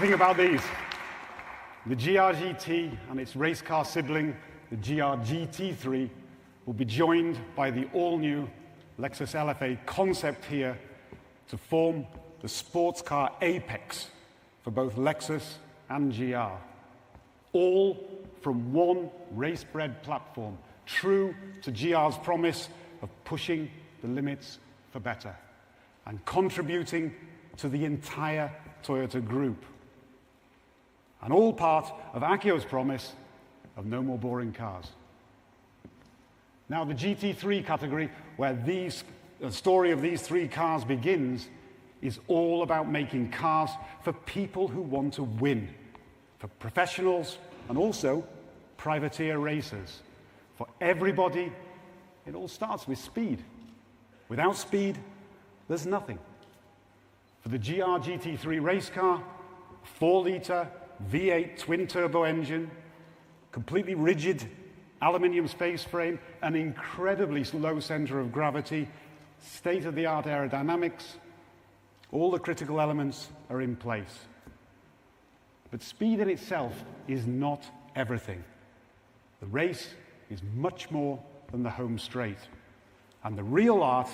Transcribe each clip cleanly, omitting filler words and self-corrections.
think about these. The GR-GT and its race car sibling, the GR-GT3, will be joined by the all-new Lexus LFA Concept here to form the sports car apex for both Lexus and GR. All from one race-bred platform, true to GR's promise of pushing the limits for better and contributing to the entire Toyota group. And all part of Akio's promise of no more boring cars. Now, the GT3 category, where the story of these three cars begins, is all about making cars for people who want to win, for professionals and also privateer racers. For everybody, it all starts with speed. Without speed, there's nothing. For the GR GT3 race car, 4-liter V8 twin-turbo engine, completely rigid aluminium space frame, an incredibly low center of gravity, state-of-the-art aerodynamics, all the critical elements are in place. But speed in itself is not everything. The race is much more than the home straight. And the real art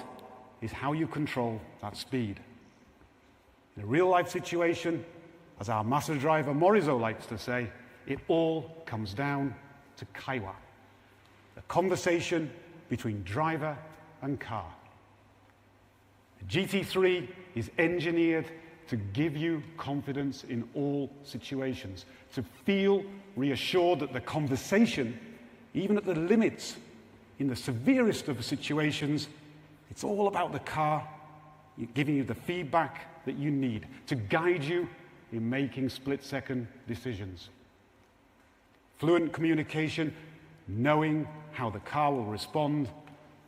is how you control that speed. In a real-life situation, as our master driver Morizo likes to say, it all comes down to kaiwa, a conversation between driver and car. The GT3 is engineered to give you confidence in all situations, to feel reassured that the conversation, even at the limits, in the severest of situations, it's all about the car giving you the feedback that you need to guide you in making split-second decisions. Fluent communication, knowing how the car will respond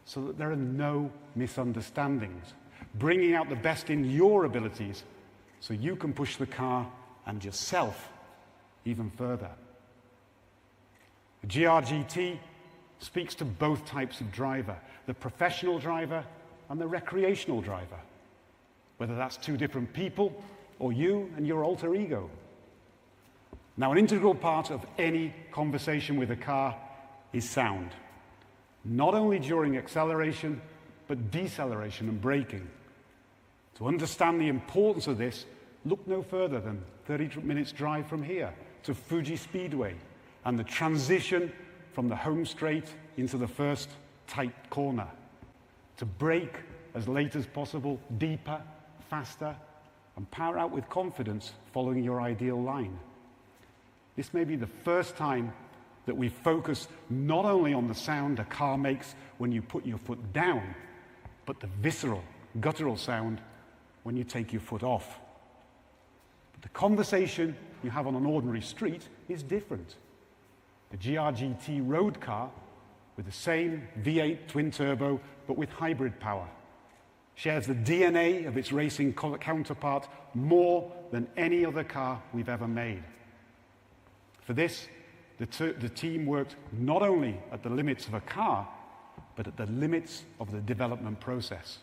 so that there are no misunderstandings, bringing out the best in your abilities so you can push the car and yourself even further. The GR-GT speaks to both types of driver, the professional driver and the recreational driver, whether that's two different people or you and your alter ego. Now, an integral part of any conversation with a car is sound, not only during acceleration, but deceleration and braking. To understand the importance of this, look no further than 30 minutes drive from here to Fuji Speedway and the transition from the home straight into the first tight corner. To brake as late as possible, deeper, faster, and power out with confidence following your ideal line. This may be the first time that we focus not only on the sound a car makes when you put your foot down, but the visceral, guttural sound when you take your foot off. But the conversation you have on an ordinary street is different. The GR-GT road car, with the same V8 twin-turbo, but with hybrid power, shares the DNA of its racing counterpart more than any other car we've ever made. For this, the team worked not only at the limits of a car, but at the limits of the development process.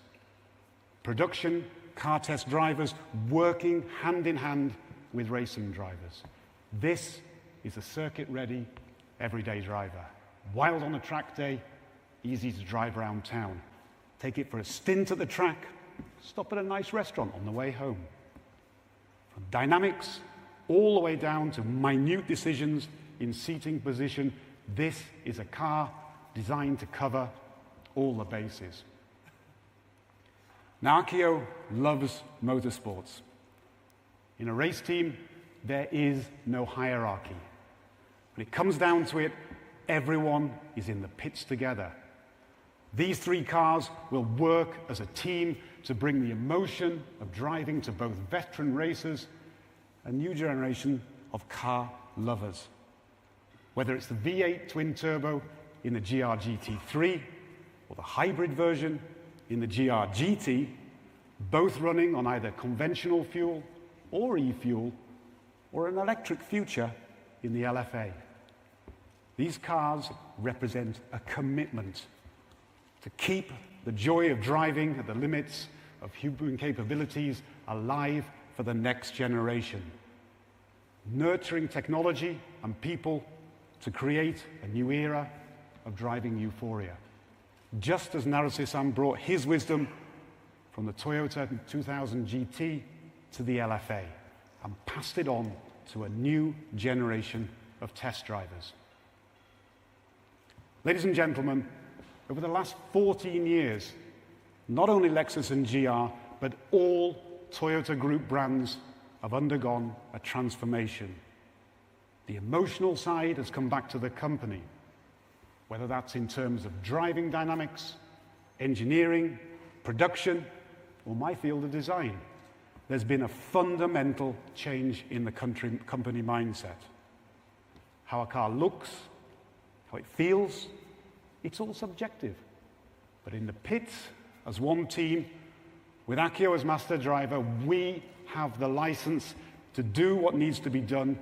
Production car test drivers working hand in hand with racing drivers. This is a circuit-ready, everyday driver. Wild on a track day, easy to drive around town. Take it for a stint at the track, stop at a nice restaurant on the way home. From dynamics all the way down to minute decisions in seating position, this is a car designed to cover all the bases. Now, Akio loves motorsports. In a race team, there is no hierarchy. When it comes down to it, everyone is in the pits together. These three cars will work as a team to bring the emotion of driving to both veteran racers and new generation of car lovers. Whether it's the V8 twin-turbo in the GR GT3 or the hybrid version in the GR GT, both running on either conventional fuel or e-fuel or an electric future in the LFA. These cars represent a commitment to keep the joy of driving at the limits of human capabilities alive for the next generation. nurturing technology and people to create a new era of driving euphoria. Just as Naruse-san brought his wisdom from the Toyota 2000 GT to the LFA and passed it on to a new generation of test drivers. Ladies and gentlemen, over the last 14 years, not only Lexus and GR, but all Toyota Group brands have undergone a transformation. The emotional side has come back to the company, whether that's in terms of driving dynamics, engineering, production, or my field of design. There's been a fundamental change in the company mindset. How a car looks, how it feels, it's all subjective. But in the pits, as one team, with Akio as master driver, we have the license to do what needs to be done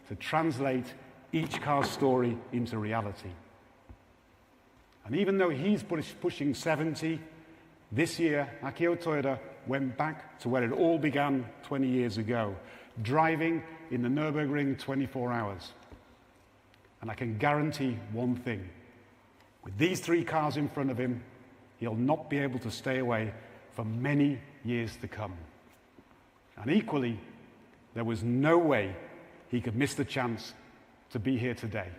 to translate each car's story into reality. And even though he's pushing 70, this year, Akio Toyoda went back to where it all began 20 years ago, driving in the Nürburgring 24 hours. And I can guarantee one thing. With these 3 cars in front of him, he'll not be able to stay away for many years to come. And equally, there was no way he could miss the chance to be here today.